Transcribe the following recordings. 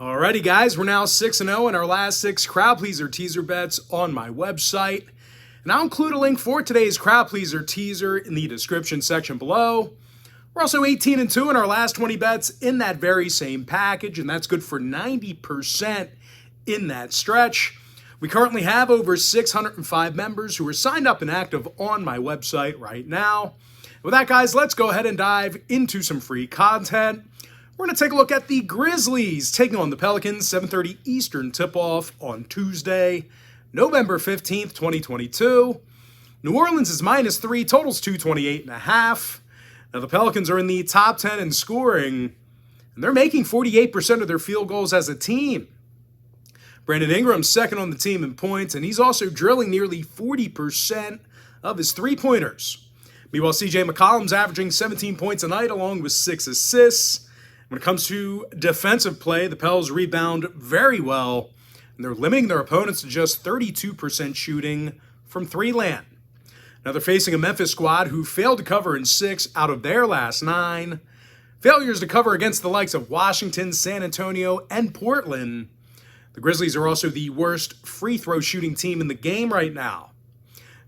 Alrighty, guys, we're now 6-0 in our last 6 crowd pleaser teaser bets on my website. And I'll include a link for today's crowd pleaser teaser in the description section below. We're also 18-2 in our last 20 bets in that very same package, and that's good for 90% in that stretch. We currently have over 605 members who are signed up and active on my website right now. With that, guys, let's go ahead and dive into some free content. We're going to take a look at the Grizzlies taking on the Pelicans, 7:30 Eastern tip-off on Tuesday, November 15th, 2022. New Orleans is -3, totals 228.5. Now, the Pelicans are in the top 10 in scoring, and they're making 48% of their field goals as a team. Brandon Ingram's second on the team in points, and he's also drilling nearly 40% of his three-pointers. Meanwhile, CJ McCollum's averaging 17 points a night along with 6 assists. When it comes to defensive play, the Pels rebound very well, and they're limiting their opponents to just 32% shooting from three-land. Now they're facing a Memphis squad who failed to cover in 6 out of their last 9. Failures to cover against the likes of Washington, San Antonio, and Portland. The Grizzlies are also the worst free throw shooting team in the game right now.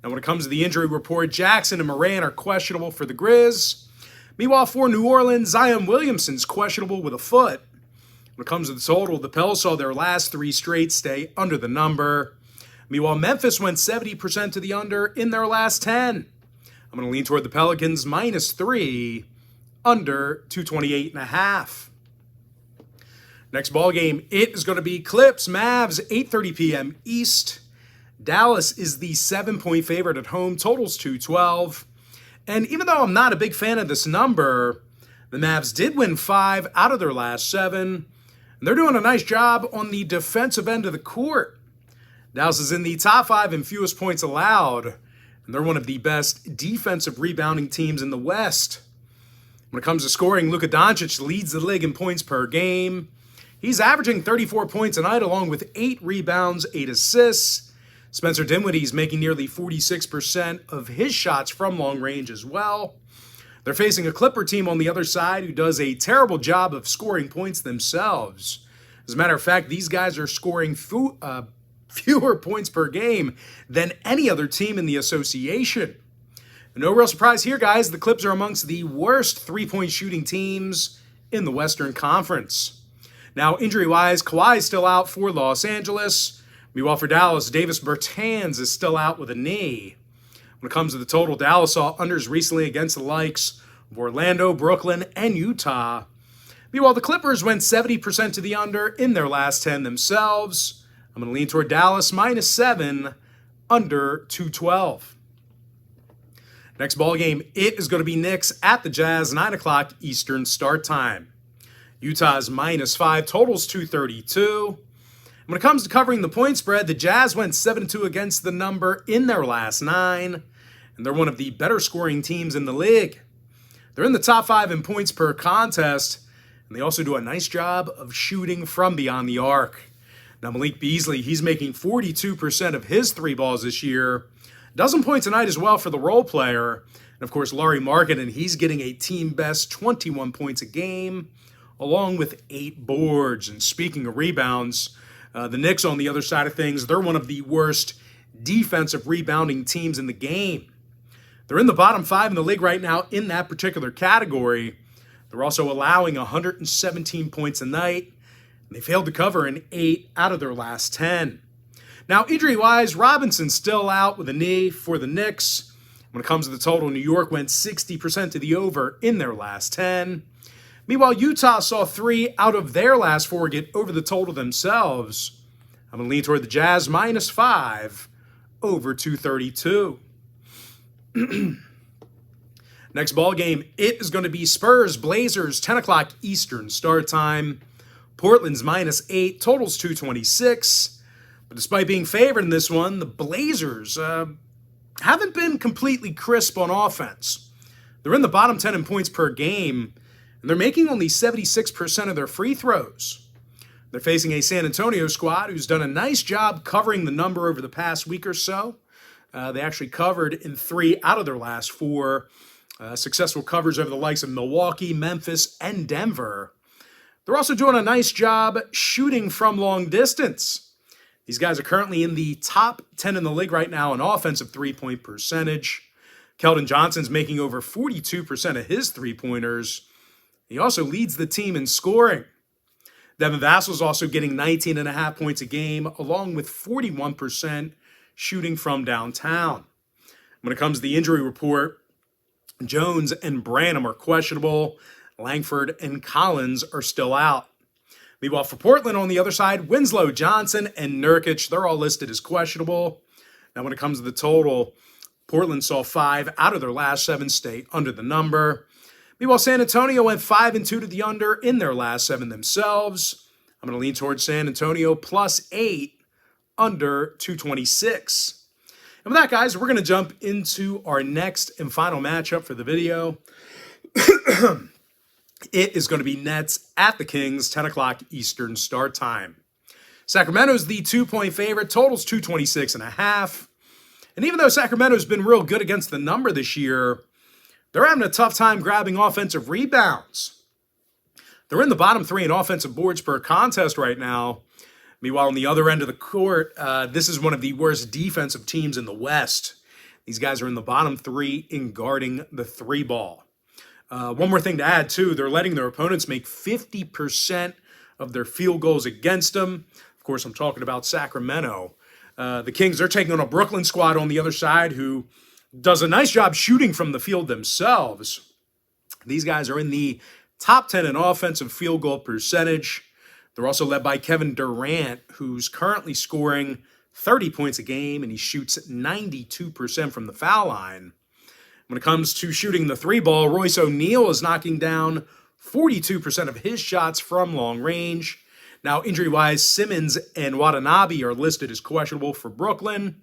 Now when it comes to the injury report, Jackson and Moran are questionable for the Grizz. Meanwhile, for New Orleans, Zion Williamson's questionable with a foot. When it comes to the total, the Pels saw their last 3 straight stay under the number. Meanwhile, Memphis went 70% to the under in their last 10. I'm going to lean toward the Pelicans, -3, under 228.5. Next ball game, it is going to be Clips, Mavs, 8:30 p.m. East. Dallas is the 7-point favorite at home, totals 212. And even though I'm not a big fan of this number, the Mavs did win 5 out of their last 7. And they're doing a nice job on the defensive end of the court. Dallas is in the top 5 in fewest points allowed, and they're one of the best defensive rebounding teams in the West. When it comes to scoring, Luka Doncic leads the league in points per game. He's averaging 34 points a night along with 8 rebounds, 8 assists. Spencer Dinwiddie's making nearly 46% of his shots from long range as well. They're facing a Clipper team on the other side who does a terrible job of scoring points themselves. As a matter of fact, these guys are scoring fewer points per game than any other team in the association. No real surprise here, guys. The Clips are amongst the worst three-point shooting teams in the Western Conference. Now, injury-wise, Kawhi is still out for Los Angeles. Meanwhile, for Dallas, Davis Bertans is still out with a knee. When it comes to the total, Dallas saw unders recently against the likes of Orlando, Brooklyn, and Utah. Meanwhile, the Clippers went 70% to the under in their last 10 themselves. I'm going to lean toward Dallas, -7, under 212. Next ball game, it is going to be Knicks at the Jazz, 9 o'clock Eastern start time. Utah is -5, totals 232. When it comes to covering the point spread, the Jazz went 7-2 against the number in their last 9, and they're one of the better scoring teams in the league. They're in the top 5 in points per contest, and they also do a nice job of shooting from beyond the arc. Now, Malik Beasley, he's making 42% of his 3 balls this year. Dozen points a night as well for the role player. And, of course, Lauri Markkanen, he's getting a team-best 21 points a game, along with 8 boards. And speaking of rebounds, the Knicks, on the other side of things, they're one of the worst defensive rebounding teams in the game. They're in the bottom 5 in the league right now in that particular category. They're also allowing 117 points a night. And they failed to cover in 8 out of their last 10. Now, injury-wise, Robinson's still out with a knee for the Knicks. When it comes to the total, New York went 60% to the over in their last 10. Meanwhile, Utah saw 3 out of their last 4 get over the total themselves. I'm going to lean toward the Jazz, -5, over 232. Next ball game, it is going to be Spurs, Blazers, 10 o'clock Eastern start time. Portland's -8, totals 226. But despite being favored in this one, the Blazers haven't been completely crisp on offense. They're in the bottom 10 in points per game, and they're making only 76% of their free throws. They're facing a San Antonio squad who's done a nice job covering the number over the past week or so. They actually covered in 3 out of their last 4 successful covers over the likes of Milwaukee, Memphis, and Denver. They're also doing a nice job shooting from long distance. These guys are currently in the top 10 in the league right now in offensive three-point percentage. Keldon Johnson's making over 42% of his three-pointers. He also leads the team in scoring. Devin Vassell's also getting 19.5 points a game, along with 41% shooting from downtown. When it comes to the injury report, Jones and Branham are questionable. Langford and Collins are still out. Meanwhile, for Portland on the other side, Winslow, Johnson, and Nurkic, they're all listed as questionable. Now, when it comes to the total, Portland saw 5 out of their last 7 stay under the number. Meanwhile, San Antonio went 5-2 to the under in their last 7 themselves. I'm going to lean towards San Antonio plus 8 under 226. And with that, guys, we're going to jump into our next and final matchup for the video. It is going to be Nets at the Kings, 10 o'clock Eastern start time. Sacramento's the 2-point favorite, totals 226.5. And even though Sacramento's been real good against the number this year, they're having a tough time grabbing offensive rebounds. They're in the bottom 3 in offensive boards per contest right now. Meanwhile, on the other end of the court, this is one of the worst defensive teams in the West. These guys are in the bottom 3 in guarding the 3-ball. One more thing to add, too, they're letting their opponents make 50% of their field goals against them. Of course, I'm talking about Sacramento. The Kings, they're taking on a Brooklyn squad on the other side who does a nice job shooting from the field themselves. These guys are in the top 10 in offensive field goal percentage. They're also led by Kevin Durant, who's currently scoring 30 points a game, and he shoots 92% from the foul line. When it comes to shooting the 3-ball, Royce O'Neal is knocking down 42% of his shots from long range. Now, injury-wise, Simmons and Watanabe are listed as questionable for Brooklyn.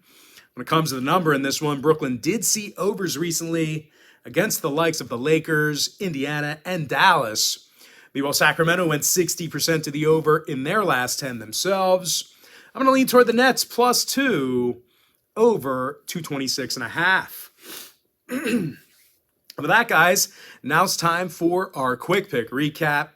When it comes to the number in this one, Brooklyn did see overs recently against the likes of the Lakers, Indiana, and Dallas. Meanwhile, Sacramento went 60% to the over in their last 10 themselves. I'm going to lean toward the Nets plus 2 over 226.5. With that, guys, now it's time for our quick pick recap.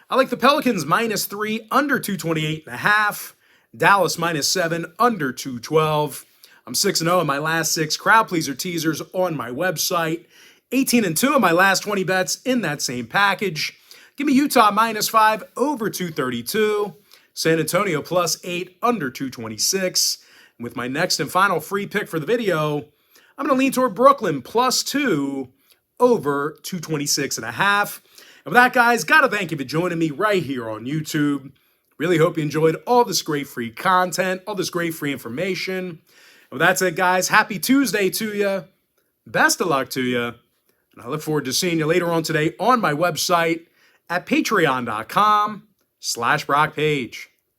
I like the Pelicans minus 3 under 228.5. Dallas minus 7 under 212. I'm 6-0 in my last 6 crowd pleaser teasers on my website. 18-2 in my last 20 bets in that same package. Give me Utah minus 5 over 232. San Antonio plus 8 under 226. And with my next and final free pick for the video, I'm going to lean toward Brooklyn plus 2 over 226.5. And with that, guys, got to thank you for joining me right here on YouTube. Really hope you enjoyed all this great free content, all this great free information. And with that said, guys, happy Tuesday to you. Best of luck to you. And I look forward to seeing you later on today on my website at patreon.com/BrockPage.